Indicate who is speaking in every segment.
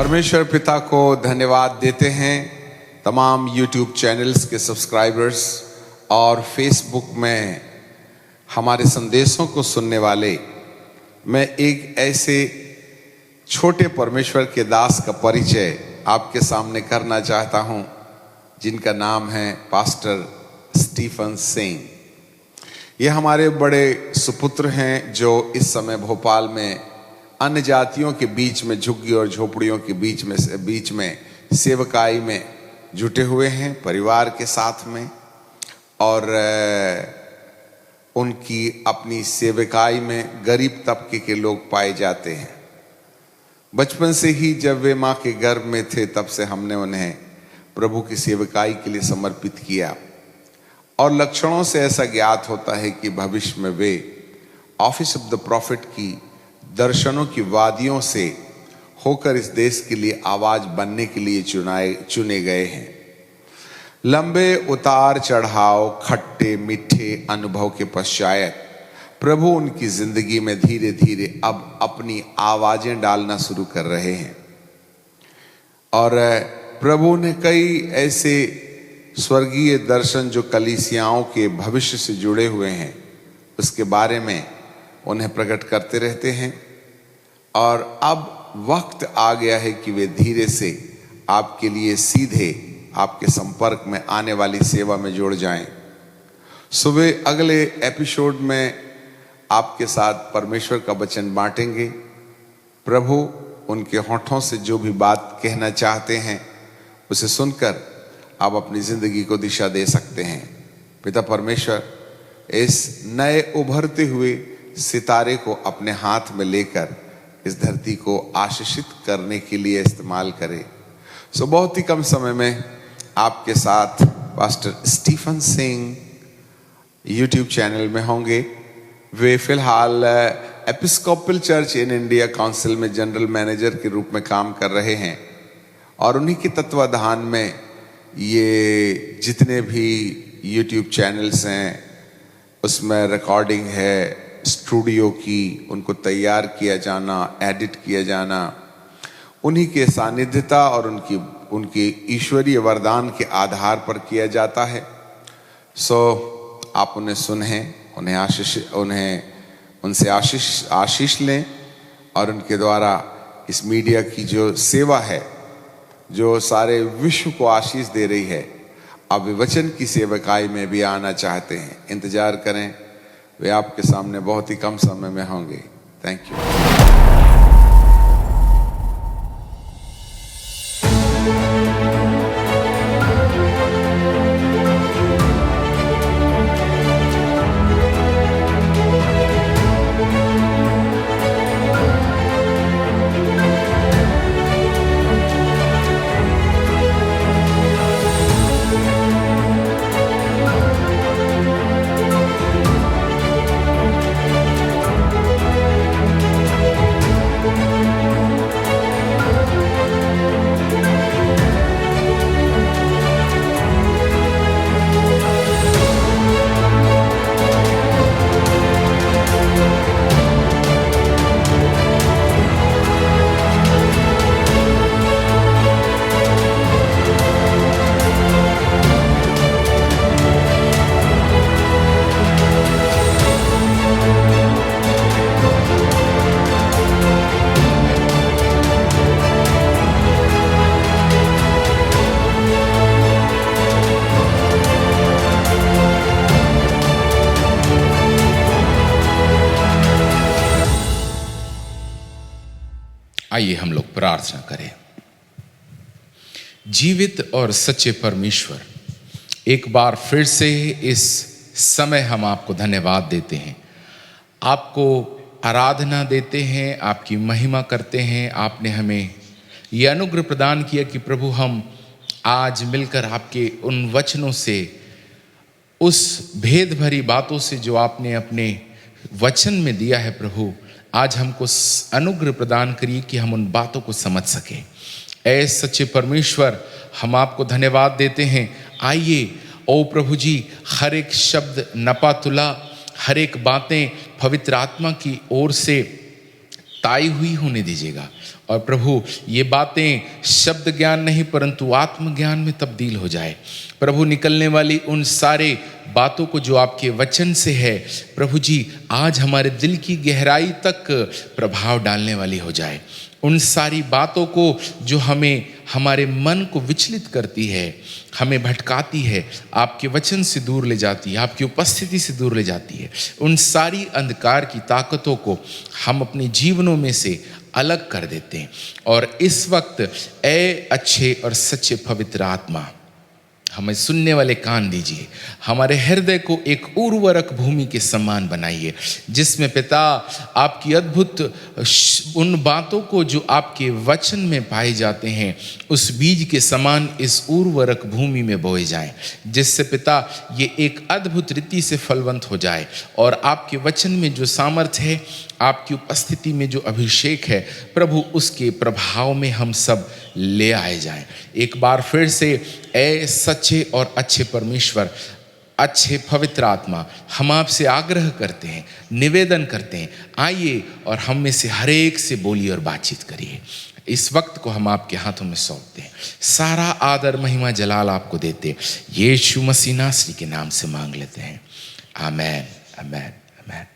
Speaker 1: परमेश्वर पिता को धन्यवाद देते हैं, तमाम YouTube चैनल्स के सब्सक्राइबर्स और फेसबुक में हमारे संदेशों को सुनने वाले। मैं एक ऐसे छोटे परमेश्वर के दास का परिचय आपके सामने करना चाहता हूं, जिनका नाम है पास्टर स्टीफन सिंह। ये हमारे बड़े सुपुत्र हैं जो इस समय भोपाल में अन्य जातियों के बीच में, झुग्गी और झोपड़ियों के बीच में सेवकाई में जुटे हुए हैं परिवार के साथ में। और उनकी अपनी सेवकाई में गरीब तबके के लोग पाए जाते हैं। बचपन से ही जब वे माँ के गर्भ में थे, तब से हमने उन्हें प्रभु की सेवकाई के लिए समर्पित किया। और लक्षणों से ऐसा ज्ञात होता है कि भविष्य में वे ऑफिस ऑफ द प्रॉफिट की दर्शनों की वादियों से होकर इस देश के लिए आवाज बनने के लिए चुने गए हैं। लंबे उतार चढ़ाव, खट्टे मीठे अनुभव के पश्चात प्रभु उनकी जिंदगी में धीरे धीरे अब अपनी आवाजें डालना शुरू कर रहे हैं। और प्रभु ने कई ऐसे स्वर्गीय दर्शन जो कलीसियाओं के भविष्य से जुड़े हुए हैं, उसके बारे में उन्हें प्रकट करते रहते हैं। और अब वक्त आ गया है कि वे धीरे से आपके लिए सीधे आपके संपर्क में आने वाली सेवा में जुड़ जाएं। सुबह अगले एपिसोड में आपके साथ परमेश्वर का वचन बांटेंगे। प्रभु उनके होठों से जो भी बात कहना चाहते हैं, उसे सुनकर आप अपनी जिंदगी को दिशा दे सकते हैं। पिता परमेश्वर इस नए उभरते हुए सितारे को अपने हाथ में लेकर इस धरती को आशीषित करने के लिए इस्तेमाल करें। बहुत ही कम समय में आपके साथ pastor Stephen Singh YouTube channel में होंगे। वे फिलहाल Episcopal Church in India Council में जनरल मैनेजर के रूप में काम कर रहे हैं। और उन्हीं के तत्वाधान में ये जितने भी YouTube चैनल्स हैं, उसमें रिकॉर्डिंग है, स्टूडियो की, उनको तैयार किया जाना, एडिट किया जाना, उन्हीं के सानिध्यता और उनकी ईश्वरीय वरदान के आधार पर किया जाता है। आप उन्हें सुनें, उनसे आशीष लें। और उनके द्वारा इस मीडिया की जो सेवा है, जो सारे विश्व को आशीष दे रही है, आप वचन की सेवकाई में भी आना चाहते हैं, इंतजार करें। वे आपके सामने बहुत ही कम समय में होंगे। Thank you.
Speaker 2: आइए हम लोग प्रार्थना करें। जीवित और सच्चे परमेश्वर, एक बार फिर से इस समय हम आपको धन्यवाद देते हैं, आपको आराधना देते हैं, आपकी महिमा करते हैं। आपने हमें यह अनुग्रह प्रदान किया कि प्रभु हम आज मिलकर आपके उन वचनों से, उस भेद भरी बातों से जो आपने अपने वचन में दिया है, प्रभु आज हमको अनुग्रह प्रदान करिए कि हम उन बातों को समझ सकें। ऐ सच्चे परमेश्वर, हम आपको धन्यवाद देते हैं। आइए ओ प्रभु जी, हर एक शब्द नपा तुला, हर एक बातें पवित्र आत्मा की ओर से ताई हुई होने दीजिएगा। और प्रभु ये बातें शब्द ज्ञान नहीं परंतु आत्म ज्ञान में तब्दील हो जाए। प्रभु निकलने वाली उन सारे बातों को जो आपके वचन से है प्रभु जी आज हमारे दिल की गहराई तक प्रभाव डालने वाली हो जाए। उन सारी बातों को जो हमें हमारे मन को विचलित करती है, हमें भटकाती है, आपके वचन से दूर ले जाती है, आपकी उपस्थिति से दूर ले जाती है, उन सारी अंधकार की ताकतों को हम अपने जीवनों में से अलग कर देते हैं। और इस वक्त ऐ अच्छे और सच्चे पवित्र आत्मा हमें सुनने वाले कान दीजिए, हमारे हृदय को एक उर्वरक भूमि के समान बनाइए जिसमें पिता आपकी अद्भुत उन बातों को जो आपके वचन में पाए जाते हैं उस बीज के समान इस उर्वरक भूमि में बोए जाएं, जिससे पिता ये एक अद्भुत रीति से फलवंत हो जाए और आपके वचन में जो सामर्थ्य है, आपकी उपस्थिति में जो अभिषेक है प्रभु उसके प्रभाव में हम सब ले आए जाएं। एक बार फिर से ऐ सच्चे और अच्छे परमेश्वर, अच्छे पवित्र आत्मा, हम आपसे आग्रह करते हैं, निवेदन करते हैं, आइए और हम में से हर एक से बोलिए और बातचीत करिए। इस वक्त को हम आपके हाथों में सौंपते हैं, सारा आदर महिमा जलाल आपको देते हैं। यीशु मसीह नासरी के नाम से मांग लेते हैं, आमेन आमेन आमेन।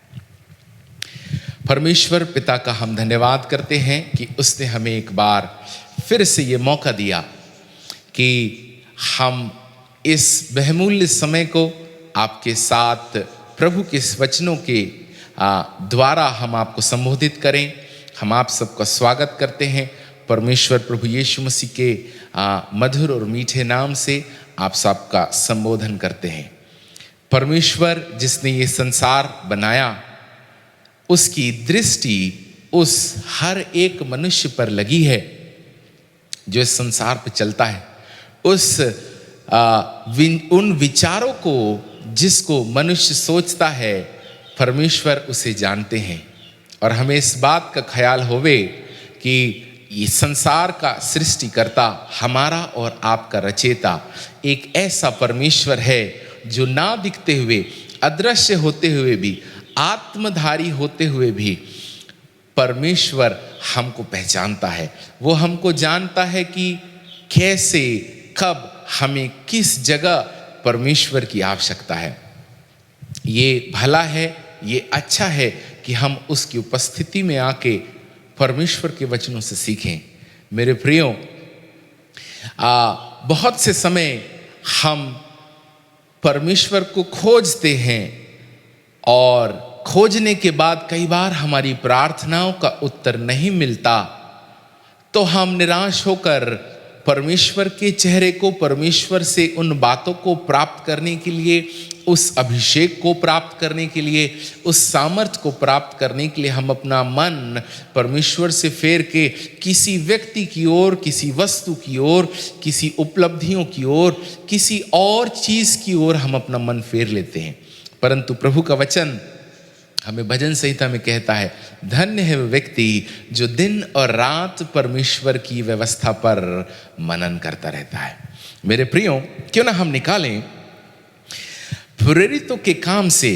Speaker 2: परमेश्वर पिता का हम धन्यवाद करते हैं कि उसने हमें एक बार फिर से ये मौका दिया कि हम इस बहुमूल्य समय को आपके साथ प्रभु के वचनों के द्वारा हम आपको संबोधित करें। हम आप सबका स्वागत करते हैं परमेश्वर प्रभु यीशु मसीह के मधुर और मीठे नाम से आप सबका संबोधन करते हैं। परमेश्वर जिसने ये संसार बनाया उसकी दृष्टि उस हर एक मनुष्य पर लगी है जो इस संसार पर चलता है, उस उन विचारों को जिसको मनुष्य सोचता है परमेश्वर उसे जानते हैं। और हमें इस बात का ख्याल होवे कि ये संसार का सृष्टिकर्ता हमारा और आपका रचेता एक ऐसा परमेश्वर है जो ना दिखते हुए, अदृश्य होते हुए भी, आत्मधारी होते हुए भी परमेश्वर हमको पहचानता है। वो हमको जानता है कि कैसे, कब, हमें किस जगह परमेश्वर की आवश्यकता है। ये भला है, ये अच्छा है कि हम उसकी उपस्थिति में आके परमेश्वर के वचनों से सीखें। मेरे प्रियो, बहुत से समय हम परमेश्वर को खोजते हैं और खोजने के बाद कई बार हमारी प्रार्थनाओं का उत्तर नहीं मिलता तो हम निराश होकर परमेश्वर के चेहरे को, परमेश्वर से उन बातों को प्राप्त करने के लिए, उस अभिषेक को प्राप्त करने के लिए, उस सामर्थ्य को प्राप्त करने के लिए हम अपना मन परमेश्वर से फेर के किसी व्यक्ति की ओर, किसी वस्तु की ओर, किसी उपलब्धियों की ओर, किसी और चीज की ओर हम अपना मन फेर लेते हैं। परंतु प्रभु का वचन हमें भजन संहिता में कहता है, धन्य है वह व्यक्ति जो दिन और रात परमेश्वर की व्यवस्था पर मनन करता रहता है। मेरे प्रियो, क्यों ना हम निकालें प्रेरितों के काम से,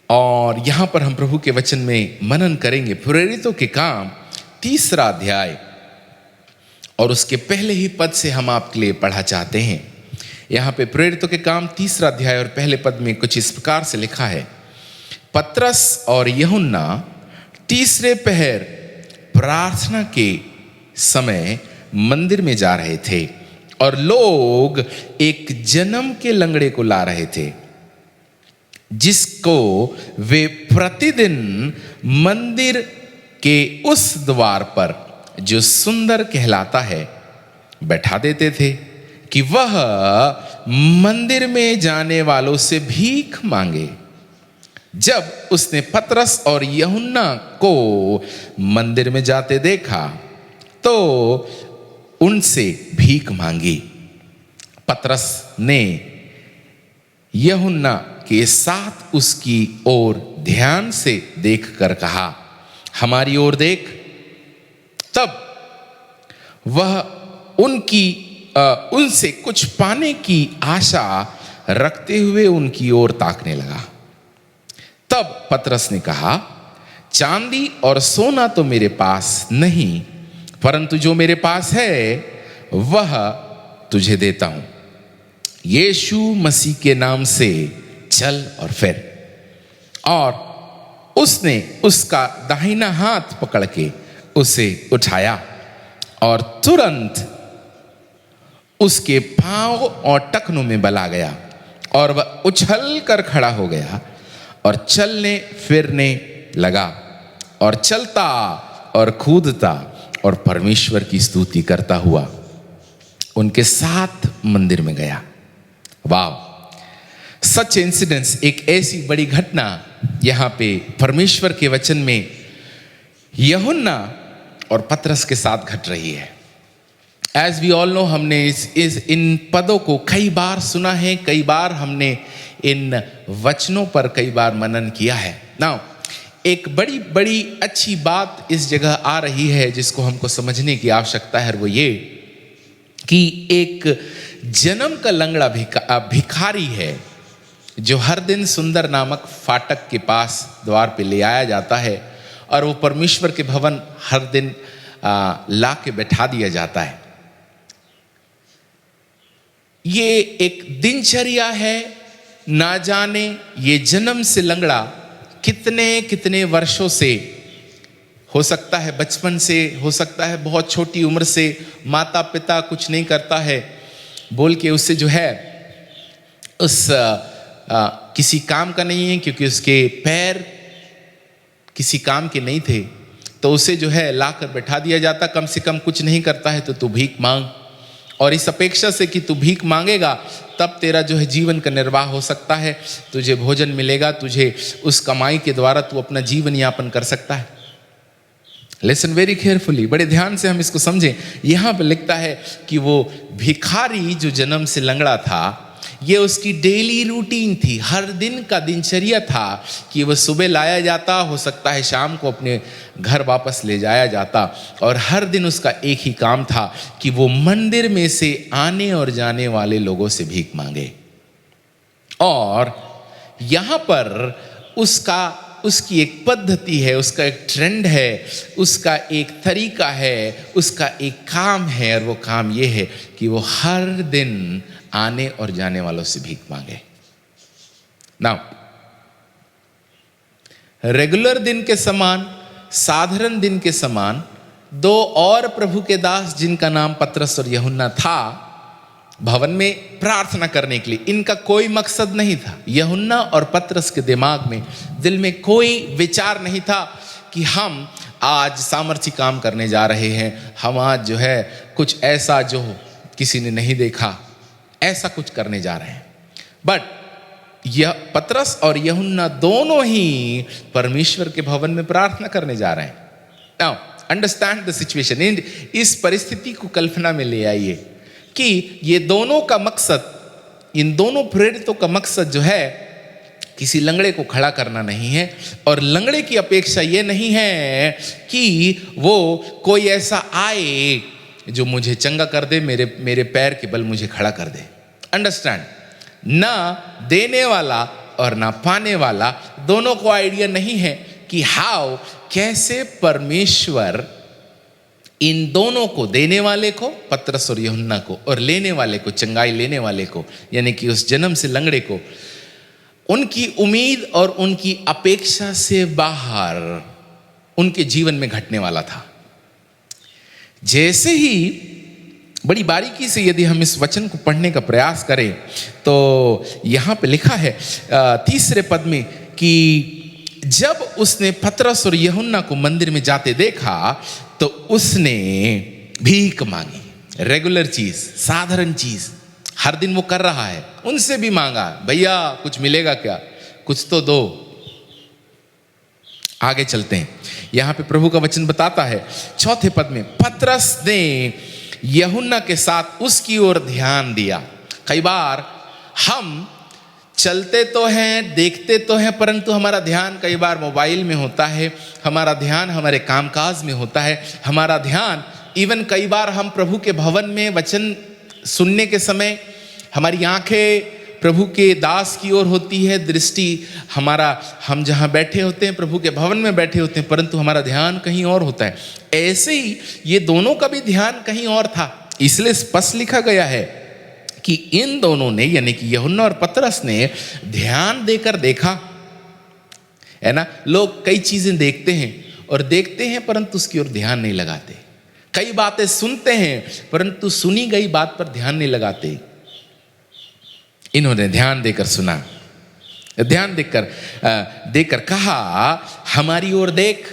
Speaker 2: और यहां पर हम प्रभु के वचन में मनन करेंगे। प्रेरितों के काम 3 अध्याय और उसके पहले ही पद से हम आपके लिए पढ़ा चाहते हैं। यहां पे प्रेरितों के काम 3 अध्याय और पहले पद में कुछ इस प्रकार से लिखा है, पतरस और यूहन्ना तीसरे पहर प्रार्थना के समय मंदिर में जा रहे थे और लोग एक जन्म के लंगड़े को ला रहे थे जिसको वे प्रतिदिन मंदिर के उस द्वार पर जो सुंदर कहलाता है बैठा देते थे कि वह मंदिर में जाने वालों से भीख मांगे। जब उसने पतरस और यूहन्ना को मंदिर में जाते देखा तो उनसे भीख मांगी। पतरस ने यूहन्ना के साथ उसकी ओर ध्यान से देखकर कहा, हमारी ओर देख। तब वह उनसे कुछ पाने की आशा रखते हुए उनकी ओर ताकने लगा। तब पतरस ने कहा, चांदी और सोना तो मेरे पास नहीं, परंतु जो मेरे पास है वह तुझे देता हूं। यीशु मसीह के नाम से चल और फिर। और उसने उसका दाहिना हाथ पकड़ के उसे उठाया और तुरंत उसके पांव और टखनों में बल आ गया और वह उछल कर खड़ा हो गया और चलने फिरने लगा और चलता और कूदता और परमेश्वर की स्तुति करता हुआ उनके साथ मंदिर में गया। वाव, सच इंसिडेंट्स, एक ऐसी बड़ी घटना यहां पे परमेश्वर के वचन में यूहन्ना और पतरस के साथ घट रही है। एज वी ऑल नो, हमने इन पदों को कई बार सुना है, कई बार हमने इन वचनों पर कई बार मनन किया है। नाउ एक बड़ी बड़ी अच्छी बात इस जगह आ रही है जिसको हमको समझने की आवश्यकता है, वो ये कि एक जन्म का लंगड़ा भिखारी है जो हर दिन सुंदर नामक फाटक के पास द्वार पे ले आया जाता है और वो परमेश्वर के भवन हर दिन ला के बैठा दिया जाता है। ये एक दिनचर्या है। ना जाने ये जन्म से लंगड़ा कितने कितने वर्षों से, हो सकता है बचपन से, हो सकता है बहुत छोटी उम्र से, माता पिता कुछ नहीं करता है बोल के उससे जो है उस किसी काम का नहीं है, क्योंकि उसके पैर किसी काम के नहीं थे, तो उसे जो है लाकर बैठा दिया जाता। कम से कम कुछ नहीं करता है तो तू भीख मांग, और इस अपेक्षा से कि तू भीख मांगेगा तब तेरा जो है जीवन का निर्वाह हो सकता है, तुझे भोजन मिलेगा, तुझे उस कमाई के द्वारा तू अपना जीवन यापन कर सकता है। लिसन वेरी केयरफुली, बड़े ध्यान से हम इसको समझें। यहां पे लिखता है कि वो भिखारी जो जन्म से लंगड़ा था, ये उसकी डेली रूटीन थी, हर दिन का दिनचर्या था कि वह सुबह लाया जाता, हो सकता है शाम को अपने घर वापस ले जाया जाता, और हर दिन उसका एक ही काम था कि वो मंदिर में से आने और जाने वाले लोगों से भीख मांगे। और यहाँ पर उसकी एक पद्धति है, उसका एक ट्रेंड है, उसका एक तरीका है, उसका एक काम है, और वो काम ये है कि वो हर दिन आने और जाने वालों से भीख मांगे। नाउ रेगुलर दिन के समान, साधारण दिन के समान दो और प्रभु के दास जिनका नाम पतरस और यूहन्ना था, भवन में प्रार्थना करने के लिए। इनका कोई मकसद नहीं था। यूहन्ना और पतरस के दिमाग में, दिल में कोई विचार नहीं था कि हम आज सामर्थ्य काम करने जा रहे हैं, हम आज जो है कुछ ऐसा जो किसी ने नहीं देखा, ऐसा कुछ करने जा रहे हैं। बट यह पतरस और यूहन्ना दोनों ही परमेश्वर के भवन में प्रार्थना करने जा रहे हैं। Now understand the situation. इस परिस्थिति को कल्पना में ले आइए कि ये दोनों का मकसद, इन दोनों प्रेरितों का मकसद जो है किसी लंगड़े को खड़ा करना नहीं है, और लंगड़े की अपेक्षा ये नहीं है कि वो कोई ऐसा आए जो मुझे चंगा कर दे, मेरे पैर के बल मुझे खड़ा कर दे। अंडरस्टैंड, ना देने वाला और ना पाने वाला, दोनों को आइडिया नहीं है कि हाउ, कैसे परमेश्वर इन दोनों को, देने वाले को पतरस और यूहन्ना को, और लेने वाले को, चंगाई लेने वाले को, यानी कि उस जन्म से लंगड़े को, उनकी उम्मीद और उनकी अपेक्षा से बाहर उनके जीवन में घटने वाला था। जैसे ही बड़ी बारीकी से यदि हम इस वचन को पढ़ने का प्रयास करें तो यहां पे लिखा है तीसरे पद में कि जब उसने पतरस और यूहन्ना को मंदिर में जाते देखा तो उसने भीख मांगी। रेगुलर चीज, साधारण चीज, हर दिन वो कर रहा है, उनसे भी मांगा, भैया कुछ मिलेगा क्या, कुछ तो दो। आगे चलते हैं, यहां पे प्रभु का वचन बताता है चौथे पद में, पतरस ने यूहन्ना के साथ उसकी ओर ध्यान दिया। कई बार हम चलते तो हैं, देखते तो हैं, परंतु हमारा ध्यान कई बार मोबाइल में होता है, हमारा ध्यान हमारे कामकाज में होता है, हमारा ध्यान इवन कई बार हम प्रभु के भवन में वचन सुनने के समय हमारी आंखें प्रभु के दास की ओर होती है दृष्टि, हम जहाँ बैठे होते हैं, प्रभु के भवन में बैठे होते हैं, परंतु हमारा ध्यान कहीं और होता है। ऐसे ही ये दोनों का भी ध्यान कहीं और था। इसलिए स्पष्ट लिखा गया है कि इन दोनों ने, यानी कि यूहन्ना और पतरस ने ध्यान देकर देखा, है ना। लोग कई चीजें देखते हैं और देखते हैं परंतु उसकी ओर ध्यान नहीं लगाते। कई बातें सुनते हैं परंतु सुनी गई बात पर ध्यान नहीं लगाते। इन्होंने ध्यान देकर सुना, ध्यान देकर कहा हमारी ओर देख।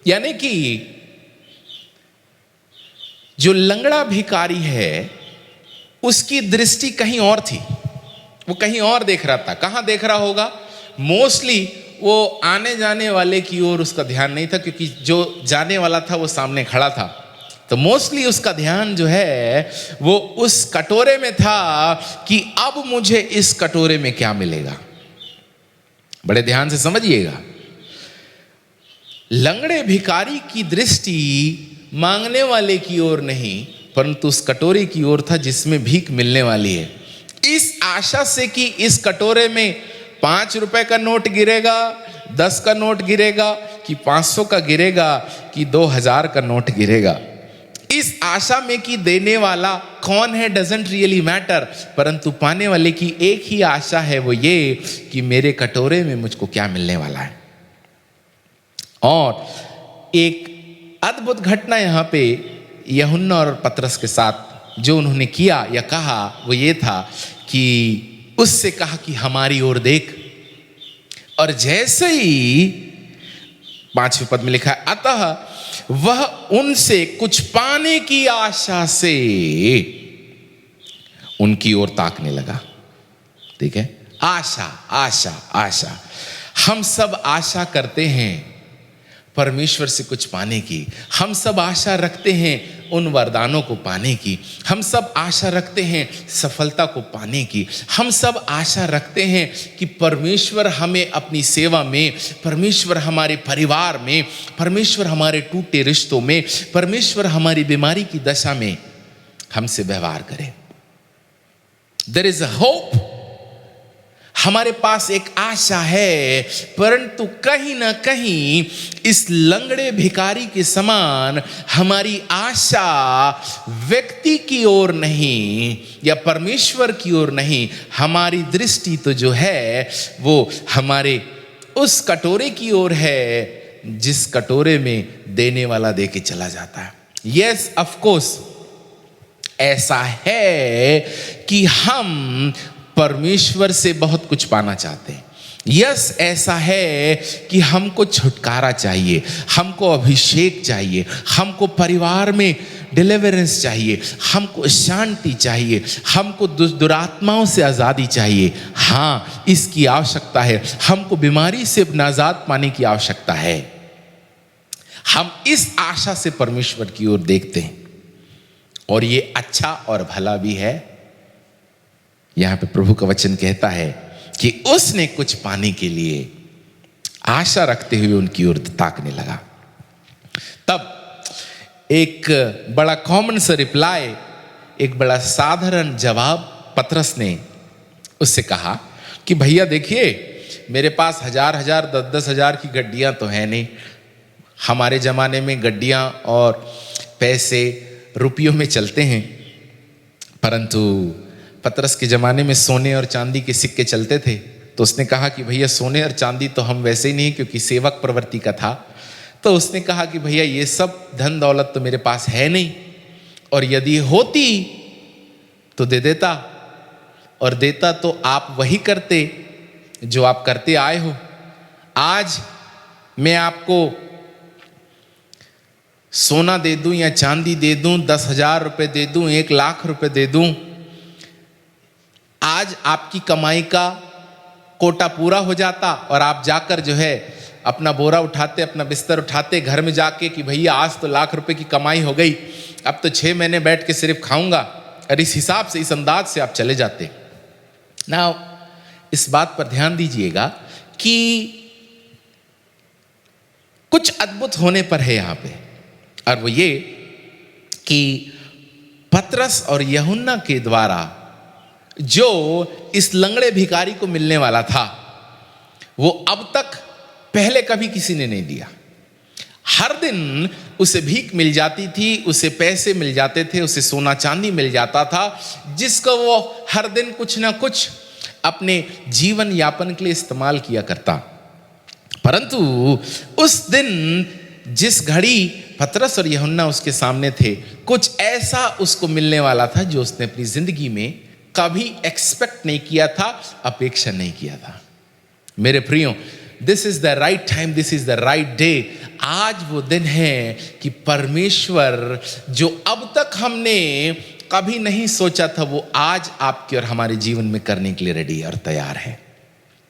Speaker 2: यानी कि जो लंगड़ा भिखारी है उसकी दृष्टि कहीं और थी, वो कहीं और देख रहा था। कहां देख रहा होगा? मोस्टली वो आने जाने वाले की ओर उसका ध्यान नहीं था, क्योंकि जो जाने वाला था वो सामने खड़ा था। तो मोस्टली उसका ध्यान जो है वो उस कटोरे में था कि अब मुझे इस कटोरे में क्या मिलेगा। बड़े ध्यान से समझिएगा, लंगड़े भिखारी की दृष्टि मांगने वाले की ओर नहीं परंतु उस कटोरे की ओर था जिसमें भीख मिलने वाली है। इस आशा से कि इस कटोरे में 5 रुपए का नोट गिरेगा, 10 का नोट गिरेगा, कि 500 का गिरेगा, कि 2000 का नोट गिरेगा। इस आशा में कि देने वाला कौन है डजंट रियली मैटर, परंतु पाने वाले की एक ही आशा है, वो ये कि मेरे कटोरे में मुझको क्या मिलने वाला है। और एक अद्भुत घटना यहां पे यूहन्ना और पतरस के साथ जो उन्होंने किया या कहा वो ये था कि उससे कहा कि हमारी ओर देख। और जैसे ही 5वें पद में लिखा है, अतः वह उनसे कुछ पाने की आशा से उनकी ओर ताकने लगा। ठीक है, आशा आशा आशा। हम सब आशा करते हैं परमेश्वर से कुछ पाने की, हम सब आशा रखते हैं उन वरदानों को पाने की, हम सब आशा रखते हैं सफलता को पाने की, हम सब आशा रखते हैं कि परमेश्वर हमें अपनी सेवा में, परमेश्वर हमारे परिवार में, परमेश्वर हमारे टूटे रिश्तों में, परमेश्वर हमारी बीमारी की दशा में हमसे व्यवहार करे। देयर इज अ होप, हमारे पास एक आशा है, परंतु कहीं ना कहीं इस लंगड़े भिखारी के समान हमारी आशा व्यक्ति की ओर नहीं या परमेश्वर की ओर नहीं, हमारी दृष्टि तो जो है वो हमारे उस कटोरे की ओर है जिस कटोरे में देने वाला दे के चला जाता है। यस, ऑफ कोर्स ऐसा है कि हम परमेश्वर से बहुत कुछ पाना चाहते हैं। यस, ऐसा है कि हमको छुटकारा चाहिए, हमको अभिषेक चाहिए, हमको परिवार में डिलीवरेंस चाहिए, हमको शांति चाहिए, हमको दुरात्माओं से आज़ादी चाहिए। हाँ, इसकी आवश्यकता है। हमको बीमारी से नाजात पाने की आवश्यकता है। हम इस आशा से परमेश्वर की ओर देखते हैं और ये अच्छा और भला भी है। यहां पे प्रभु का वचन कहता है कि उसने कुछ पाने के लिए आशा रखते हुए उनकी ओर ताकने लगा। तब एक बड़ा कॉमन सा रिप्लाई, एक बड़ा साधारण जवाब पतरस ने उससे कहा कि भैया देखिए, मेरे पास 1000 10 हजार की गड्डियां तो है नहीं। हमारे ज़माने में गड्डियां और पैसे रुपयों में चलते हैं, परंतु पतरस के ज़माने में सोने और चांदी के सिक्के चलते थे। तो उसने कहा कि भैया सोने और चांदी तो हम वैसे ही नहीं, क्योंकि सेवक प्रवृत्ति का था। तो उसने कहा कि भैया ये सब धन दौलत तो मेरे पास है नहीं, और यदि होती तो दे देता, और देता तो आप वही करते जो आप करते आए हो। आज मैं आपको सोना दे दूं या चांदी दे दूं, 10,000 रुपये दे दूं, 1 लाख रुपए दे दूं, आज आपकी कमाई का कोटा पूरा हो जाता और आप जाकर जो है अपना बोरा उठाते, अपना बिस्तर उठाते, घर में जाके कि भैया आज तो 1 लाख रुपए की कमाई हो गई, अब तो 6 महीने बैठ के सिर्फ खाऊंगा, और इस हिसाब से, इस अंदाज से आप चले जाते। नाउ इस बात पर ध्यान दीजिएगा कि कुछ अद्भुत होने पर है यहां पे, और वो ये कि पतरस और यूहन्ना के द्वारा जो इस लंगड़े भिखारी को मिलने वाला था वो अब तक पहले कभी किसी ने नहीं दिया। हर दिन उसे भीख मिल जाती थी, उसे पैसे मिल जाते थे, उसे सोना चांदी मिल जाता था, जिसको वो हर दिन कुछ ना कुछ अपने जीवन यापन के लिए इस्तेमाल किया करता। परंतु उस दिन जिस घड़ी पतरस और यूहन्ना उसके सामने थे, कुछ ऐसा उसको मिलने वाला था जो उसने अपनी जिंदगी में कभी एक्सपेक्ट नहीं किया था, अपेक्षा नहीं किया था। मेरे प्रियो, this is the right time, this is the right day. आज वो दिन है कि परमेश्वर जो अब तक हमने कभी नहीं सोचा था, वो आज आपके और हमारे जीवन में करने के लिए रेडी और तैयार है।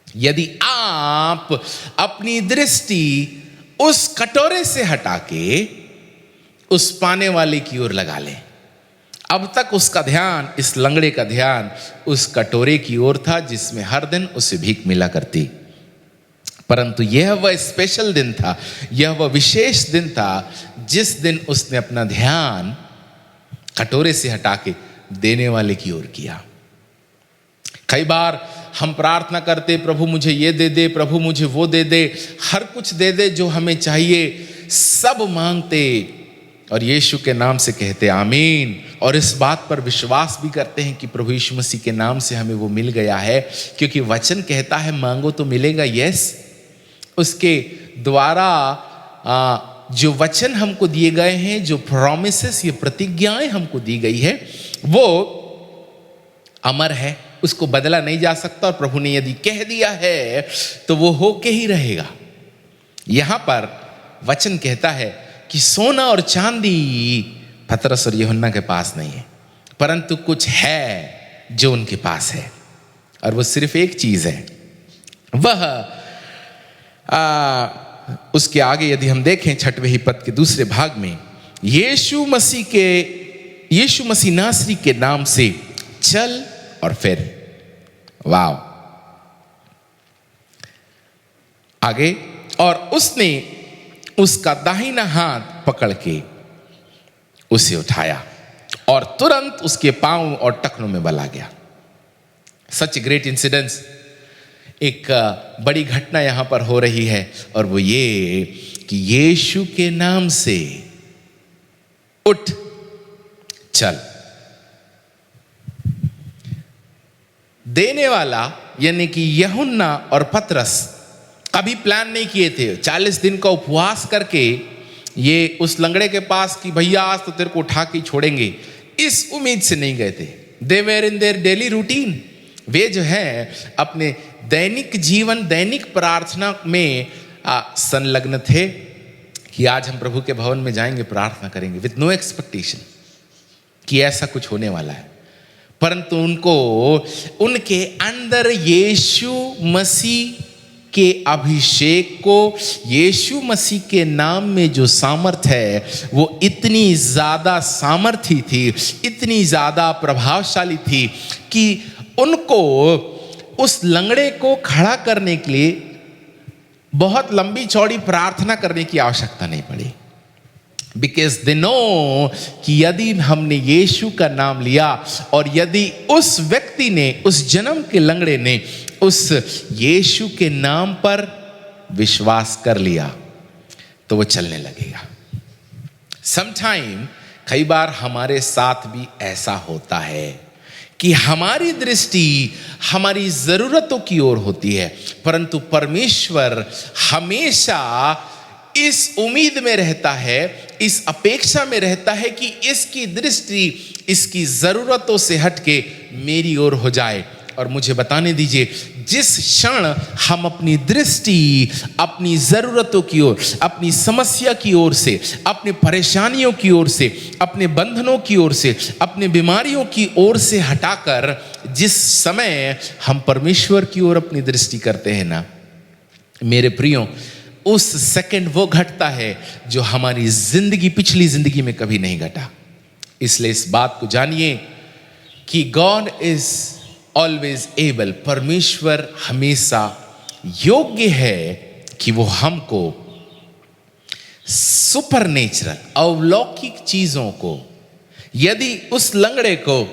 Speaker 2: यदि आप अपनी दृष्टि उस कटोरे से हटा के उस पाने वाले की ओर लगा लें। अब तक उसका ध्यान, इस लंगड़े का ध्यान उस कटोरे की ओर था जिसमें हर दिन उसे भीख मिला करती। परंतु यह वह स्पेशल दिन था, यह वह विशेष दिन था जिस दिन उसने अपना ध्यान कटोरे से हटा के देने वाले की ओर किया। कई बार हम प्रार्थना करते, प्रभु मुझे ये दे दे, प्रभु मुझे वो दे दे, हर कुछ दे दे जो हमें चाहिए, सब मांगते और यीशु के नाम से कहते आमीन, और इस बात पर विश्वास भी करते हैं कि प्रभु यीशु मसीह के नाम से हमें वो मिल गया है, क्योंकि वचन कहता है मांगो तो मिलेगा। यस, उसके द्वारा जो वचन हमको दिए गए हैं, जो प्रॉमिसेस, ये प्रतिज्ञाएं हमको दी गई है, वो अमर है, उसको बदला नहीं जा सकता। और प्रभु ने यदि कह दिया है तो वो होके ही रहेगा। यहां पर वचन कहता है कि सोना और चांदी पतरस और यूहन्ना के पास नहीं है, परंतु कुछ है जो उनके पास है, और वो सिर्फ एक चीज है। वह उसके आगे यदि हम देखें 6वें ही पद के दूसरे भाग में, यीशु मसीह नासरी के नाम से चल और फिर। वाव! आगे, और उसने उसका दाहिना हाथ पकड़ के उसे उठाया और तुरंत उसके पांव और टखनों में बल आ गया। Such great incidence. एक बड़ी घटना यहां पर हो रही है, और वो ये कि यीशु के नाम से उठ चल। देने वाला यानी कि यूहन्ना और पतरस कभी प्लान नहीं किए थे 40 दिन का उपवास करके ये उस लंगड़े के पास कि भैया आज तो तेरे को उठा के छोड़ेंगे, इस उम्मीद से नहीं गए थे। They were in their daily routine. वे जो है अपने दैनिक जीवन, दैनिक प्रार्थना में संलग्न थे कि आज हम प्रभु के भवन में जाएंगे, प्रार्थना करेंगे, विथ नो एक्सपेक्टेशन कि ऐसा कुछ होने वाला है। परंतु उनको उनके अंदर यीशु मसीह के अभिषेक को, यीशु मसीह के नाम में जो सामर्थ है, वो इतनी ज्यादा सामर्थी थी, इतनी ज्यादा प्रभावशाली थी कि उनको उस लंगड़े को खड़ा करने के लिए बहुत लंबी चौड़ी प्रार्थना करने की आवश्यकता नहीं पड़ी। बिकॉज दे नो कि यदि हमने यीशु का नाम लिया और यदि उस व्यक्ति ने, उस जन्म के लंगड़े ने उस यीशु के नाम पर विश्वास कर लिया तो वो चलने लगेगा। समटाइम, कई बार हमारे साथ भी ऐसा होता है कि हमारी दृष्टि हमारी जरूरतों की ओर होती है, परंतु परमेश्वर हमेशा इस उम्मीद में रहता है, इस अपेक्षा में रहता है कि इसकी दृष्टि इसकी जरूरतों से हटके मेरी ओर हो जाए। और मुझे बताने दीजिए, जिस क्षण हम अपनी दृष्टि अपनी जरूरतों की ओर, अपनी समस्या की ओर से, अपनी परेशानियों की ओर से, अपने बंधनों की ओर से, अपने बीमारियों की ओर से हटाकर जिस समय हम परमेश्वर की ओर अपनी दृष्टि करते हैं ना, मेरे प्रियो, उस सेकंड वो घटता है जो हमारी जिंदगी, पिछली जिंदगी में कभी नहीं घटा। इसलिए इस बात को जानिए कि गॉड इज ऑलवेज एबल, परमेश्वर हमेशा योग्य है कि वो हमको सुपरनेचुरल, अलौकिक चीजों को, यदि उस लंगड़े को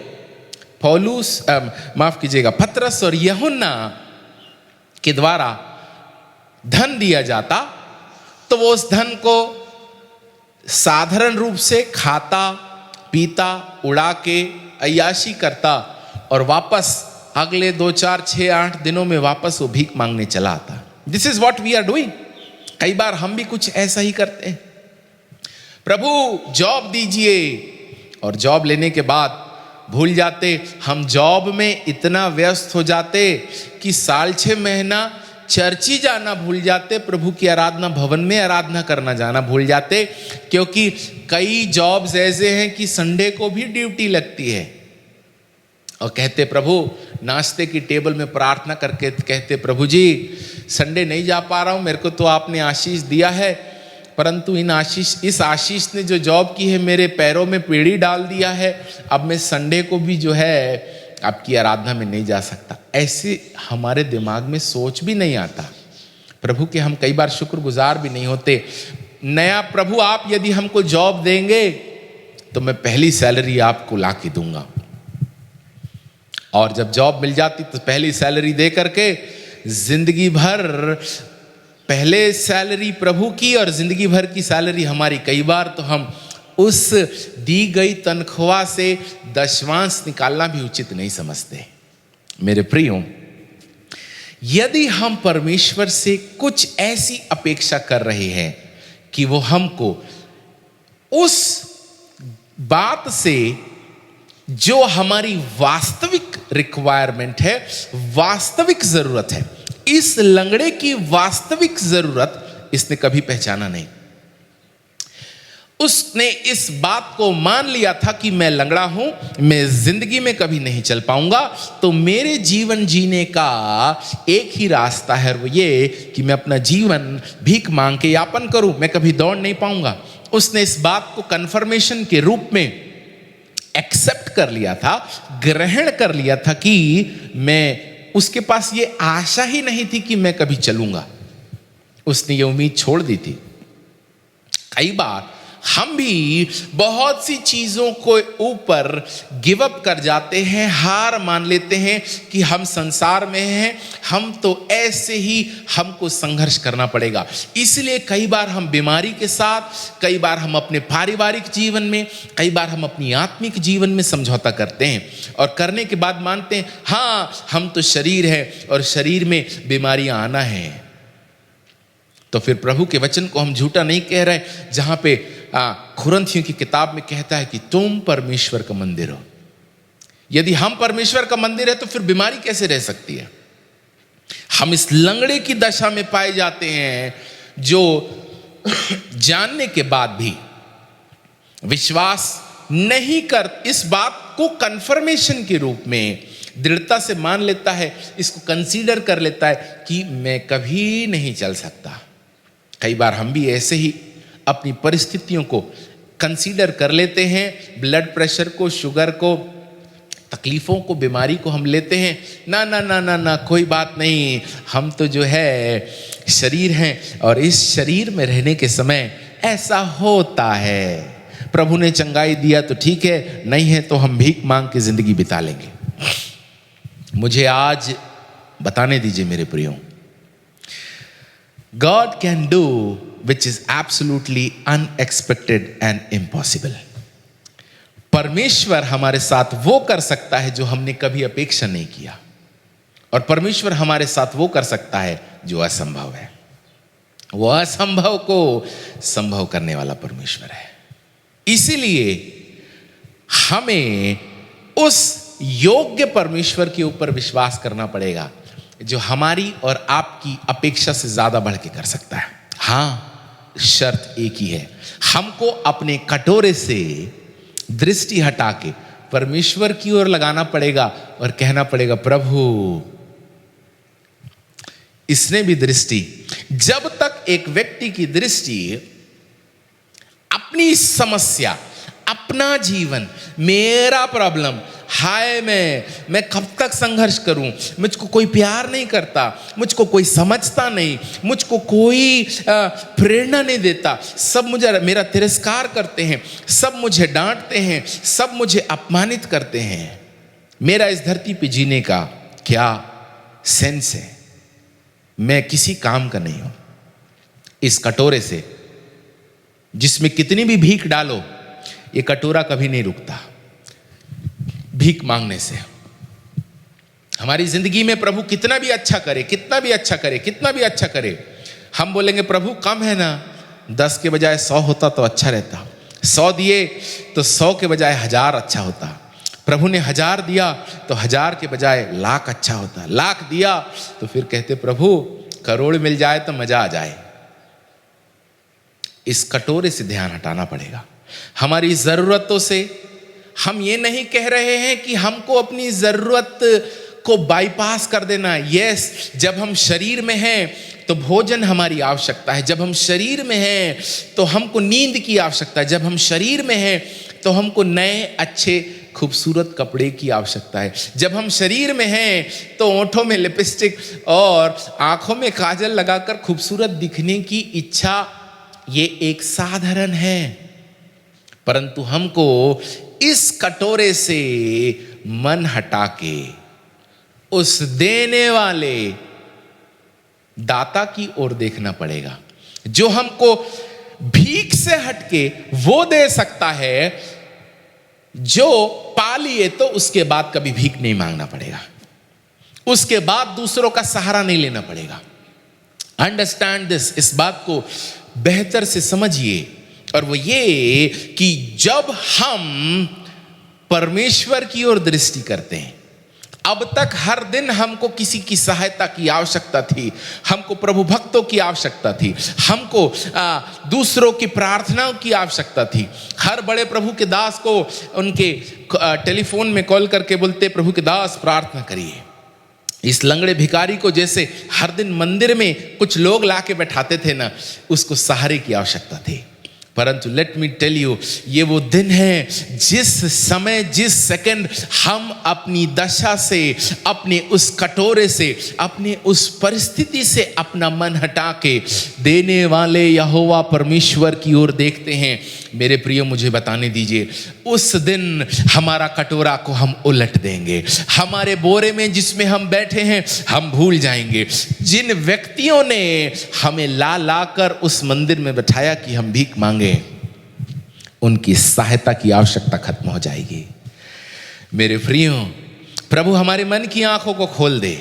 Speaker 2: पौलुस माफ कीजिएगा, पतरस और यूहन्ना के द्वारा धन दिया जाता तो वो उस धन को साधारण रूप से खाता पीता, उड़ा के अय्याशी करता और वापस अगले 2, 4, 6, 8 दिनों में वापस वो भीख मांगने चला आता। This is what we are doing. कई बार हम भी कुछ ऐसा ही करते हैं, प्रभु जॉब दीजिए, और जॉब लेने के बाद भूल जाते, हम जॉब में इतना व्यस्त हो जाते कि साल 6 महीना चर्च ही जाना भूल जाते, प्रभु की आराधना भवन में आराधना करना जाना भूल जाते, क्योंकि कई जॉब्स ऐसे हैं कि संडे को भी ड्यूटी लगती है। और कहते प्रभु, नाश्ते की टेबल में प्रार्थना करके कहते, प्रभु जी संडे नहीं जा पा रहा हूं, मेरे को तो आपने आशीष दिया है, परंतु इस आशीष ने जो जॉब की है मेरे पैरों में पीढ़ी डाल दिया है, अब मैं संडे को भी जो है आपकी आराधना में नहीं जा सकता। ऐसे हमारे दिमाग में सोच भी नहीं आता। प्रभु के हम कई बार शुक्रगुजार भी नहीं होते। नया प्रभु आप यदि हमको जॉब देंगे तो मैं पहली सैलरी आपको ला के दूंगा, और जब जॉब मिल जाती तो पहली सैलरी दे करके जिंदगी भर, पहले सैलरी प्रभु की और जिंदगी भर की सैलरी हमारी। कई बार तो हम उस दी गई तनख्वाह से दशमांश निकालना भी उचित नहीं समझते। मेरे प्रियो, यदि हम परमेश्वर से कुछ ऐसी अपेक्षा कर रहे हैं कि वो हमको उस बात से जो हमारी वास्तविक रिक्वायरमेंट है, वास्तविक जरूरत है, इस लंगड़े की वास्तविक जरूरत इसने कभी पहचाना नहीं। उसने इस बात को मान लिया था कि मैं लंगड़ा हूं, मैं जिंदगी में कभी नहीं चल पाऊंगा, तो मेरे जीवन जीने का एक ही रास्ता है, वो ये कि मैं अपना जीवन भीख मांग के यापन करूं, मैं कभी दौड़ नहीं पाऊंगा। उसने इस बात को कन्फर्मेशन के रूप में एक्सेप्ट कर लिया था, ग्रहण कर लिया था कि मैं, उसके पास ये आशा ही नहीं थी कि मैं कभी चलूंगा। उसने ये उम्मीद छोड़ दी थी। कई बार हम भी बहुत सी चीजों को ऊपर गिव अप कर जाते हैं, हार मान लेते हैं कि हम संसार में हैं, हम तो ऐसे ही हमको संघर्ष करना पड़ेगा। इसलिए कई बार हम बीमारी के साथ, कई बार हम अपने पारिवारिक जीवन में, कई बार हम अपनी आत्मिक जीवन में समझौता करते हैं, और करने के बाद मानते हैं हाँ हम तो शरीर है और शरीर में बीमारियां आना है। तो फिर प्रभु के वचन को हम झूठा नहीं कह रहे, जहां पे कुरिन्थियों की किताब में कहता है कि तुम परमेश्वर का मंदिर हो। यदि हम परमेश्वर का मंदिर है तो फिर बीमारी कैसे रह सकती है? हम इस लंगड़े की दशा में पाए जाते हैं जो जानने के बाद भी विश्वास नहीं कर, इस बात को कंफर्मेशन के रूप में दृढ़ता से मान लेता है, इसको कंसीडर कर लेता है कि मैं कभी नहीं चल सकता। कई बार हम भी ऐसे ही अपनी परिस्थितियों को कंसीडर कर लेते हैं, ब्लड प्रेशर को, शुगर को, तकलीफों को, बीमारी को हम लेते हैं, ना ना ना ना ना कोई बात नहीं, हम तो जो है शरीर हैं और इस शरीर में रहने के समय ऐसा होता है। प्रभु ने चंगाई दिया तो ठीक है, नहीं है तो हम भीख मांग के जिंदगी बिता लेंगे। मुझे आज बताने दीजिए मेरे प्रियो, God can do which is absolutely unexpected and impossible. परमेश्वर हमारे साथ वो कर सकता है जो हमने कभी अपेक्षा नहीं किया, और परमेश्वर हमारे साथ वो कर सकता है जो असंभव है। वो असंभव को संभव करने वाला परमेश्वर है। इसीलिए हमें उस योग्य परमेश्वर के ऊपर विश्वास करना पड़ेगा जो हमारी और आपकी अपेक्षा से ज्यादा बढ़ के कर सकता है। हाँ, शर्त एक ही है, हमको अपने कटोरे से दृष्टि हटा के परमेश्वर की ओर लगाना पड़ेगा और कहना पड़ेगा, प्रभु इसने भी दृष्टि, जब तक एक व्यक्ति की दृष्टि अपनी समस्या, अपना जीवन, मेरा प्रॉब्लम, हाय मैं कब तक संघर्ष करूं, मुझको कोई प्यार नहीं करता, मुझको कोई समझता नहीं, मुझको कोई प्रेरणा नहीं देता, सब मुझे मेरा तिरस्कार करते हैं, सब मुझे डांटते हैं, सब मुझे अपमानित करते हैं। मेरा इस धरती पे जीने का क्या सेंस है? मैं किसी काम का नहीं हूं। इस कटोरे से, जिसमें कितनी भी भीख डालो, ये कटोरा कभी नहीं रुकता भीख मांगने से। हमारी जिंदगी में प्रभु कितना भी अच्छा करे, कितना भी अच्छा करे, कितना भी अच्छा करे, हम बोलेंगे प्रभु कम है ना, 10 के बजाय 100 होता तो अच्छा रहता। 100 दिए तो 100 के बजाय 1000 अच्छा होता। प्रभु ने 1000 दिया तो 1000 के बजाय लाख अच्छा होता। लाख दिया तो फिर कहते प्रभु करोड़ मिल जाए तो मजा आ जाए। इस कटोरे से ध्यान हटाना पड़ेगा। हमारी जरूरतों से, हम ये नहीं कह रहे हैं कि हमको अपनी जरूरत को बाईपास कर देना। यस, जब हम शरीर में हैं तो भोजन हमारी आवश्यकता है, जब हम शरीर में हैं तो हमको नींद की आवश्यकता है, जब हम शरीर में हैं तो हमको नए अच्छे खूबसूरत कपड़े की आवश्यकता है, जब हम शरीर में हैं तो ओंठों में लिपस्टिक और आंखों में काजल लगाकर खूबसूरत दिखने की इच्छा, ये एक साधारण है। परंतु हमको इस कटोरे से मन हटा के उस देने वाले दाता की ओर देखना पड़ेगा, जो हमको भीख से हटके वो दे सकता है, जो पा लिए तो उसके बाद कभी भीख नहीं मांगना पड़ेगा, उसके बाद दूसरों का सहारा नहीं लेना पड़ेगा। अंडरस्टैंड दिस, इस बात को बेहतर से समझिए। और वो ये कि जब हम परमेश्वर की ओर दृष्टि करते हैं, अब तक हर दिन हमको किसी की सहायता की आवश्यकता थी, हमको प्रभु भक्तों की आवश्यकता थी, हमको दूसरों की प्रार्थनाओं की आवश्यकता थी। हर बड़े प्रभु के दास को उनके टेलीफोन में कॉल करके बोलते प्रभु के दास प्रार्थना करिए। इस लंगड़े भिखारी को जैसे हर दिन मंदिर में कुछ लोग लाके बैठाते थे ना, उसको सहारे की आवश्यकता थी। परंतु लेट मी टेल यू, ये वो दिन है जिस समय, जिस सेकंड हम अपनी दशा से, अपने उस कटोरे से, अपने उस परिस्थिति से अपना मन हटा के देने वाले यहोवा परमेश्वर की ओर देखते हैं, मेरे प्रियो मुझे बताने दीजिए, उस दिन हमारा कटोरा को हम उलट देंगे। हमारे बोरे में जिसमें हम बैठे हैं हम भूल जाएंगे। जिन व्यक्तियों ने हमें ला ला कर उस मंदिर में बैठाया कि हम भीख मांगे, उनकी सहायता की आवश्यकता खत्म हो जाएगी। मेरे प्रियो, प्रभु हमारे मन की आंखों को खोल दे,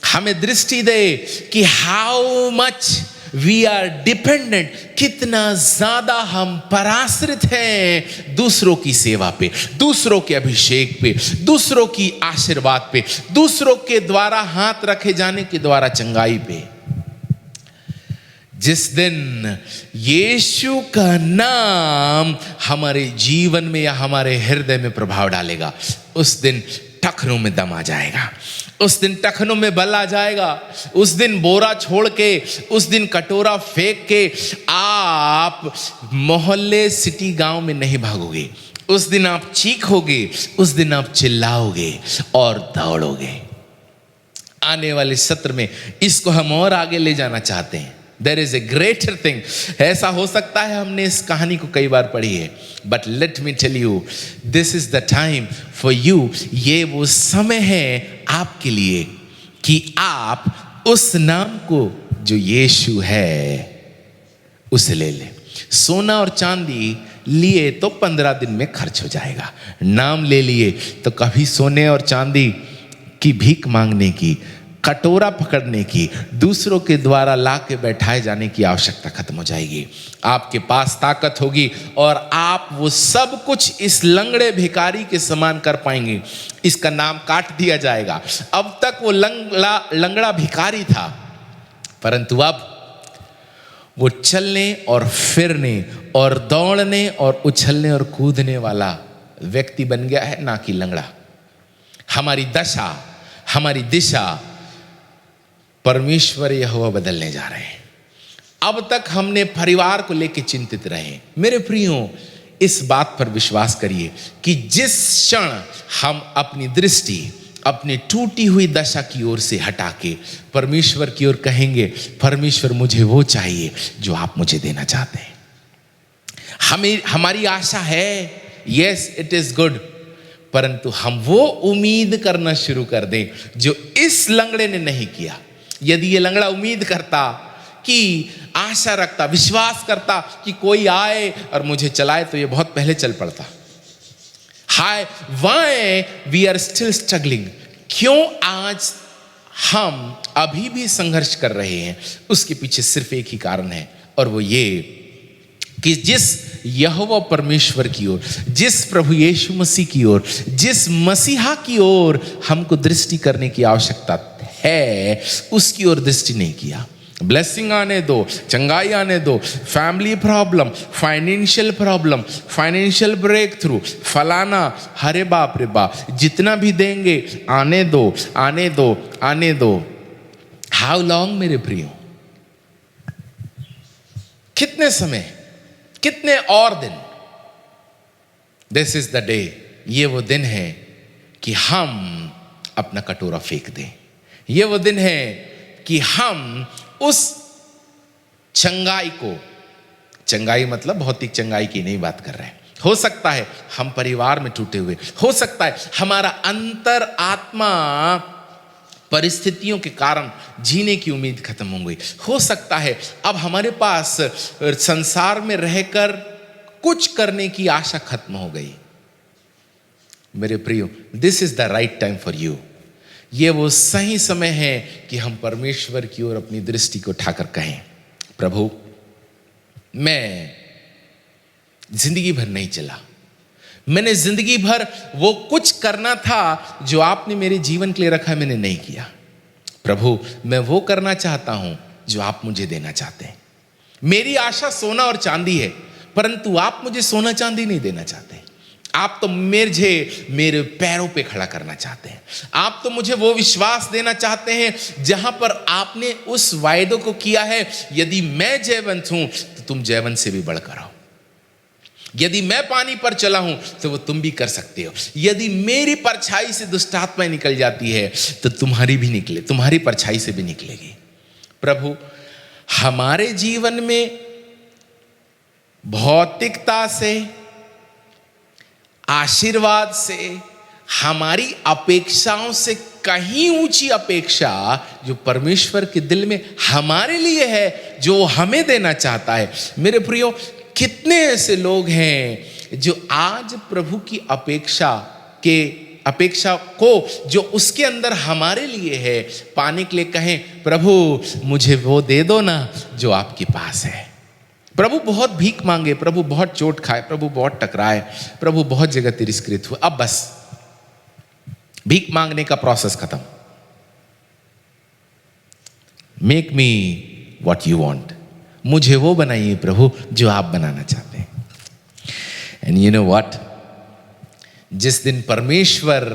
Speaker 2: हमें दृष्टि दे कि how much we are dependent, कितना ज्यादा हम पराश्रित हैं दूसरों की सेवा पे, दूसरों के अभिषेक पे, दूसरों की आशीर्वाद पे, दूसरों के द्वारा हाथ रखे जाने के द्वारा चंगाई पे। जिस दिन यीशु का नाम हमारे जीवन में या हमारे हृदय में प्रभाव डालेगा, उस दिन टखनों में दम आ जाएगा, उस दिन टखनों में बल आ जाएगा। उस दिन बोरा छोड़ के, उस दिन कटोरा फेंक के आप मोहल्ले, सिटी, गांव में नहीं भागोगे। उस दिन आप चीखोगे, उस दिन आप चिल्लाओगे और दौड़ोगे। आने वाले सत्र में इसको हम और आगे ले जाना चाहते हैं। There is a greater thing. ऐसा हो सकता है हमने इस कहानी को कई बार पढ़ी है, but let me tell you, this is the time for you. ये वो समय है आपके लिए कि आप उस नाम को जो यीशु है उसे ले लें। सोना और चांदी लिए तो 15 दिन में खर्च हो जाएगा, नाम ले लिए तो कभी सोने और चांदी की भीख मांगने की, कटोरा पकड़ने की, दूसरों के द्वारा ला के बैठाए जाने की आवश्यकता खत्म हो जाएगी। आपके पास ताकत होगी और आप वो सब कुछ इस लंगड़े भिखारी के समान कर पाएंगे। इसका नाम काट दिया जाएगा। अब तक वो लंगड़ा भिखारी था, परंतु अब वो चलने और फिरने और दौड़ने और उछलने और कूदने वाला व्यक्ति बन गया है, ना कि लंगड़ा। हमारी दशा, हमारी दिशा परमेश्वर यहोवा बदलने जा रहे हैं। अब तक हमने परिवार को लेकर चिंतित रहे। मेरे प्रियो, इस बात पर विश्वास करिए कि जिस क्षण हम अपनी दृष्टि अपनी टूटी हुई दशा की ओर से हटा के परमेश्वर की ओर कहेंगे, परमेश्वर मुझे वो चाहिए जो आप मुझे देना चाहते हैं। हमारी आशा है, यस इट इज गुड, परंतु हम वो उम्मीद करना शुरू कर दें जो इस लंगड़े ने नहीं किया। यदि ये लंगड़ा उम्मीद करता, कि आशा रखता, विश्वास करता कि कोई आए और मुझे चलाए, तो ये बहुत पहले चल पड़ता। हाय, why we are still struggling, क्यों आज हम अभी भी संघर्ष कर रहे हैं? उसके पीछे सिर्फ एक ही कारण है, और वो ये कि जिस यहोवा परमेश्वर की ओर, जिस प्रभु यीशु मसीह की ओर, जिस मसीहा की ओर हमको दृष्टि करने की आवश्यकता है, उसकी ओर दृष्टि नहीं किया। ब्लेसिंग आने दो, चंगाई आने दो, family problem, financial problem, financial breakthrough, फलाना, हरे बाप रे बाप, जितना भी देंगे आने दो, आने दो, आने दो। हाउ लॉन्ग मेरे प्रियो? कितने समय, कितने और दिन? दिस इज द डे, ये वो दिन है कि हम अपना कटोरा फेंक दें। ये वो दिन है कि हम उस चंगाई को, चंगाई मतलब भौतिक चंगाई की नहीं बात कर रहे हैं, हो सकता है हम परिवार में टूटे हुए, हो सकता है हमारा अंतर आत्मा परिस्थितियों के कारण जीने की उम्मीद खत्म हो गई, हो सकता है अब हमारे पास संसार में रहकर कुछ करने की आशा खत्म हो गई। मेरे प्रियो, this is the right time for you. ये वो सही समय है कि हम परमेश्वर की ओर अपनी दृष्टि को उठाकर कहें, प्रभु मैं जिंदगी भर नहीं चला, मैंने जिंदगी भर वो कुछ करना था जो आपने मेरे जीवन के लिए रखा है, मैंने नहीं किया। प्रभु मैं वो करना चाहता हूं जो आप मुझे देना चाहते हैं। मेरी आशा सोना और चांदी है, परंतु आप मुझे सोना चांदी नहीं देना चाहते। आप तो मेरे पैरों पे खड़ा करना चाहते हैं। आप तो मुझे वो विश्वास देना चाहते हैं जहां पर आपने उस वायदे को किया है, यदि मैं जयवंत हूं तो तुम जयवंत से भी बढ़कर आओ। यदि मैं पानी पर चला हूं तो वो तुम भी कर सकते हो। यदि मेरी परछाई से दुष्ट आत्माएं निकल जाती है तो तुम्हारी भी निकले, तुम्हारी परछाई से भी निकलेगी। प्रभु हमारे जीवन में भौतिकता से, आशीर्वाद से, हमारी अपेक्षाओं से कहीं ऊंची अपेक्षा जो परमेश्वर के दिल में हमारे लिए है, जो हमें देना चाहता है। मेरे प्रियो, कितने ऐसे लोग हैं जो आज प्रभु की अपेक्षा को जो उसके अंदर हमारे लिए है पाने के लिए कहें, प्रभु मुझे वो दे दो ना जो आपके पास है। प्रभु बहुत भीख मांगे, प्रभु बहुत चोट खाए, प्रभु बहुत टकराए, प्रभु बहुत जगह तिरस्कृत हुए, अब बस भीख मांगने का प्रोसेस खत्म। Make me what you want, मुझे वो बनाइए प्रभु जो आप बनाना चाहते हैं। एंड यू नो व्हाट, जिस दिन परमेश्वर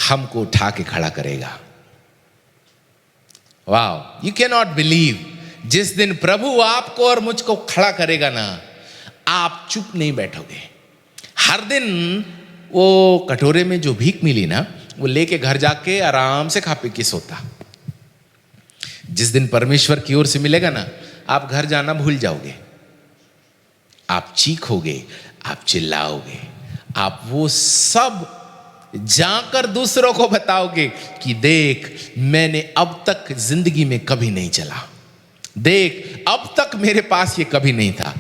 Speaker 2: हमको उठा के खड़ा करेगा, wow, you can not believe, जिस दिन प्रभु आपको और मुझको खड़ा करेगा ना, आप चुप नहीं बैठोगे। हर दिन वो कटोरे में जो भीख मिली ना, वो लेके घर जाके आराम से खा पी के सोता। जिस दिन परमेश्वर की ओर से मिलेगा ना, आप घर जाना भूल जाओगे, आप चीखोगे, आप चिल्लाओगे, आप वो सब जाकर दूसरों को बताओगे कि देख मैंने अब तक जिंदगी में कभी नहीं चला, देख अब तक मेरे पास ये कभी नहीं था।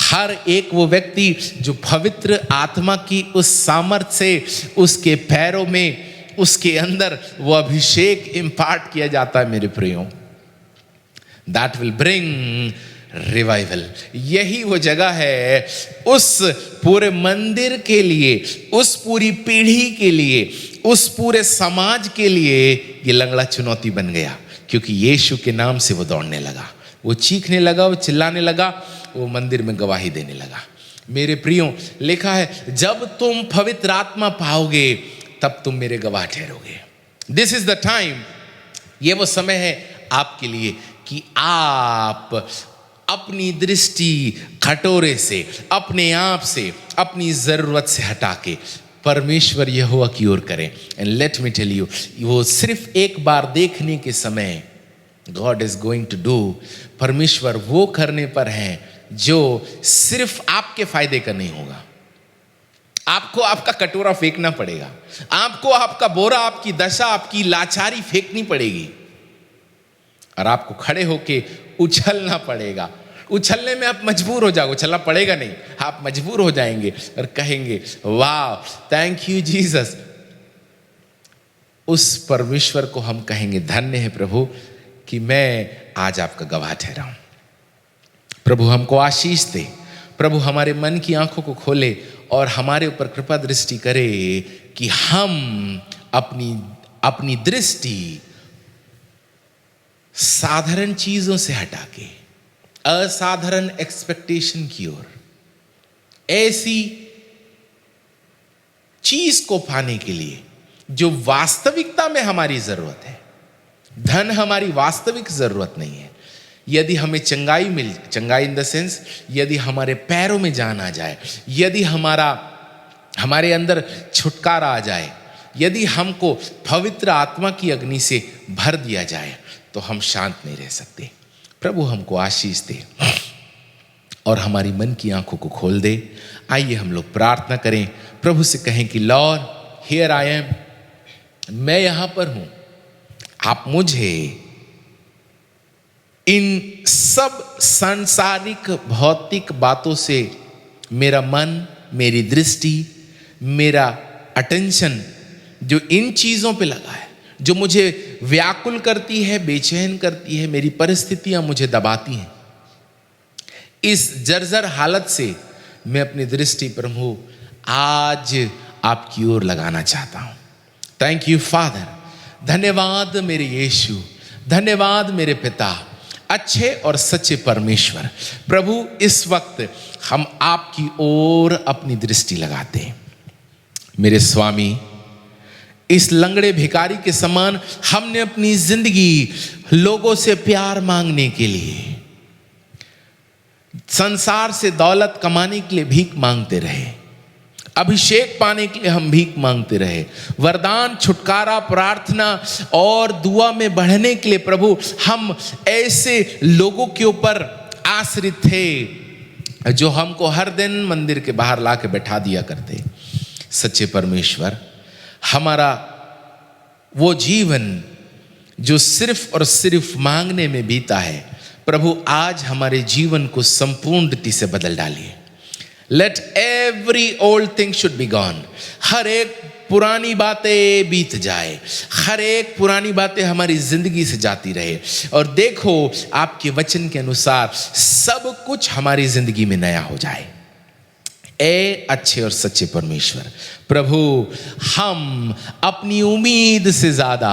Speaker 2: हर एक वो व्यक्ति जो पवित्र आत्मा की उस सामर्थ्य से उसके पैरों में, उसके अंदर वो अभिषेक इम्पार्ट किया जाता है मेरे प्रियो, दैट विल ब्रिंग रिवाइवल। यही वो जगह है उस पूरे मंदिर के लिए, उस पूरी पीढ़ी के लिए, उस पूरे समाज के लिए ये लंगड़ा चुनौती बन गया, क्योंकि यीशु के नाम से वो दौड़ने लगा, वो चीखने लगा, वो चिल्लाने लगा, वो मंदिर में गवाही देने लगा। मेरे प्रियो, लिखा है जब तुम पवित्र आत्मा पाओगे तब तुम मेरे गवाह ठहरोगे। दिस इज द टाइम, ये वो समय है आपके लिए कि आप अपनी दृष्टि कटोरे से, अपने आप से, अपनी जरूरत से हटा के परमेश्वर यहोवा की ओर करें। And let me tell you, वो सिर्फ एक बार देखने के समय God is going to do, परमेश्वर वो करने पर हैं जो सिर्फ आपके फायदे का नहीं होगा, आपको आपका कटोरा फेंकना पड़ेगा, आपको आपका बोरा, आपकी दशा, आपकी लाचारी फेंकनी पड़ेगी और आपको खड़े होके उछलना पड़ेगा। उछलने में आप मजबूर हो जाओगे, उछलना पड़ेगा नहीं, आप मजबूर हो जाएंगे और कहेंगे वाह थैंक यू जीसस। उस परमेश्वर को हम कहेंगे धन्य है प्रभु कि मैं आज आपका गवाह ठहरा हूं। प्रभु हमको आशीष दे, प्रभु हमारे मन की आंखों को खोले और हमारे ऊपर कृपा दृष्टि करे कि हम अपनी दृष्टि साधारण चीजों से हटा के असाधारण एक्सपेक्टेशन की ओर, ऐसी चीज को पाने के लिए जो वास्तविकता में हमारी जरूरत है। धन हमारी वास्तविक जरूरत नहीं है। यदि हमें चंगाई इन द सेंस, यदि हमारे पैरों में जान आ जाए, यदि हमारे अंदर छुटकारा आ जाए, यदि हमको पवित्र आत्मा की अग्नि से भर दिया जाए तो हम शांत नहीं रह सकते। प्रभु हमको आशीष दे और हमारी मन की आंखों को खोल दे। आइए हम लोग प्रार्थना करें, प्रभु से कहें कि लॉर्ड हियर आई एम, मैं यहां पर हूं, आप मुझे इन सब सांसारिक भौतिक बातों से मेरा मन, मेरी दृष्टि, मेरा अटेंशन जो इन चीजों पे लगा है, जो मुझे व्याकुल करती है, बेचैन करती है, मेरी परिस्थितियां मुझे दबाती हैं, इस जर्जर हालत से मैं अपनी दृष्टि प्रभु आज आपकी ओर लगाना चाहता हूं। थैंक यू फादर, धन्यवाद मेरे यीशु, धन्यवाद मेरे पिता, अच्छे और सच्चे परमेश्वर। प्रभु इस वक्त हम आपकी ओर अपनी दृष्टि लगाते हैं। मेरे स्वामी, इस लंगड़े भिखारी के समान हमने अपनी जिंदगी लोगों से प्यार मांगने के लिए, संसार से दौलत कमाने के लिए भीख मांगते रहे, अभिषेक पाने के लिए हम भीख मांगते रहे, वरदान, छुटकारा, प्रार्थना और दुआ में बढ़ने के लिए प्रभु हम ऐसे लोगों के ऊपर आश्रित थे जो हमको हर दिन मंदिर के बाहर ला के बैठा दिया करते। सच्चे परमेश्वर, हमारा वो जीवन जो सिर्फ और सिर्फ मांगने में बीता है, प्रभु आज हमारे जीवन को संपूर्णता से बदल डालिए। Let every old thing should be gone. हर एक पुरानी बातें बीत जाए, हर एक पुरानी बातें हमारी जिंदगी से जाती रहे और देखो आपके वचन के अनुसार सब कुछ हमारी जिंदगी में नया हो जाए। ए अच्छे और सच्चे परमेश्वर, प्रभु हम अपनी उम्मीद से ज्यादा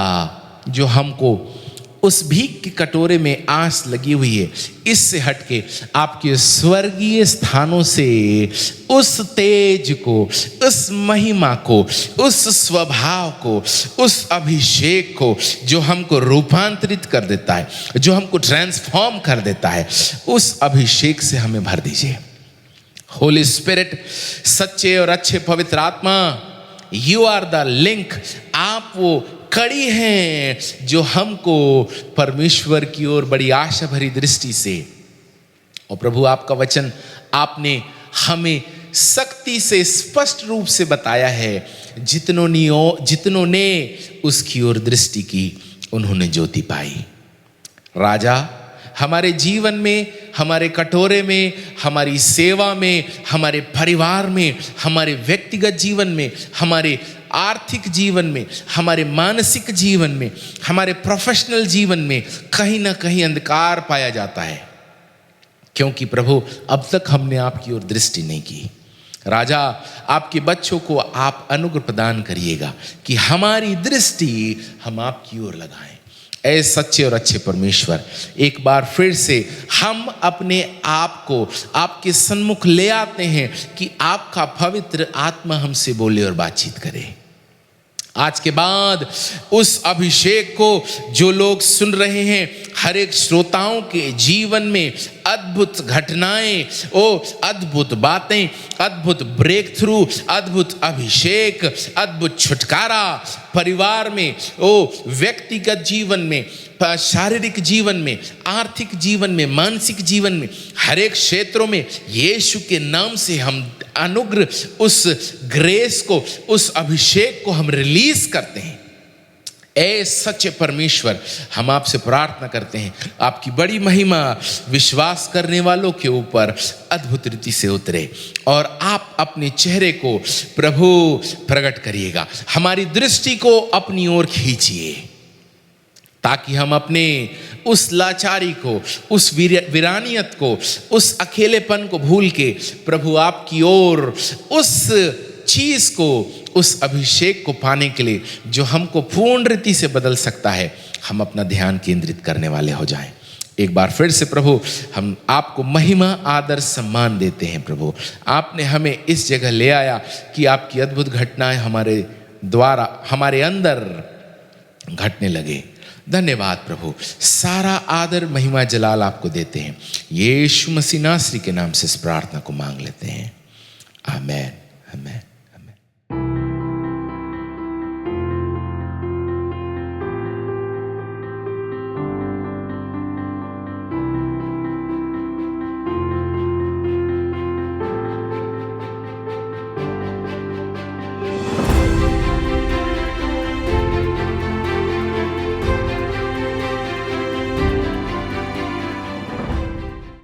Speaker 2: जो हमको उस भीख के कटोरे में आस लगी हुई है, इससे हटके आपके स्वर्गीय स्थानों से उस तेज को, उस महिमा को, उस स्वभाव को, उस अभिषेक को जो हमको रूपांतरित कर देता है, जो हमको ट्रांसफॉर्म कर देता है, उस अभिषेक से हमें भर दीजिए। होली स्पिरिट, सच्चे और अच्छे पवित्र आत्मा, यू आर द लिंक, आप वो कड़ी हैं जो हमको परमेश्वर की ओर बड़ी आशा भरी दृष्टि से, और प्रभु आपका वचन आपने हमें सख्ती से स्पष्ट रूप से बताया है, जितनों ने उसकी ओर दृष्टि की उन्होंने ज्योति पाई। राजा, हमारे जीवन में, हमारे कटोरे में, हमारी सेवा में, हमारे परिवार में, हमारे व्यक्तिगत जीवन में, हमारे आर्थिक जीवन में, हमारे मानसिक जीवन में, हमारे प्रोफेशनल जीवन में कहीं ना कहीं अंधकार पाया जाता है, क्योंकि प्रभु अब तक हमने आपकी ओर दृष्टि नहीं की। राजा, आपके बच्चों को आप अनुग्रह प्रदान करिएगा कि हमारी दृष्टि हम आपकी ओर लगाएं। ऐ सच्चे और अच्छे परमेश्वर, एक बार फिर से हम अपने आप को आपके सन्मुख ले आते हैं कि आपका पवित्र आत्मा हमसे बोले और बातचीत करे। आज के बाद उस अभिषेक को जो लोग सुन रहे हैं, हर एक श्रोताओं के जीवन में अद्भुत घटनाएं, अद्भुत बातें, अद्भुत ब्रेक थ्रू, अद्भुत अभिषेक, अद्भुत छुटकारा परिवार में, व्यक्तिगत जीवन में, शारीरिक जीवन में, आर्थिक जीवन में, मानसिक जीवन में, हर एक क्षेत्रों में यीशु के नाम से हम अनुग्रह, उस ग्रेस को, उस अभिषेक को हम रिलीज करते हैं। ऐ सच्चे परमेश्वर, हम आपसे प्रार्थना करते हैं आपकी बड़ी महिमा विश्वास करने वालों के ऊपर अद्भुत रीति से उतरे और आप अपने चेहरे को प्रभु प्रकट करिएगा, हमारी दृष्टि को अपनी ओर खींचिए ताकि हम अपने उस लाचारी को, उस वीरानियत को, उस अकेलेपन को भूल के प्रभु आपकी ओर उस चीज को, उस अभिषेक को पाने के लिए जो हमको पूर्ण रीति से बदल सकता है, हम अपना ध्यान केंद्रित करने वाले हो जाएं। एक बार फिर से प्रभु हम आपको महिमा, आदर, सम्मान देते हैं। प्रभु आपने हमें इस जगह ले आया कि आपकी अद्भुत घटनाएं हमारे द्वारा, हमारे अंदर घटने लगे। धन्यवाद प्रभु, सारा आदर, महिमा, जलाल आपको देते हैं। यीशु मसीह नासरी के नाम से इस प्रार्थना को मांग लेते हैं। आमेन, आमेन।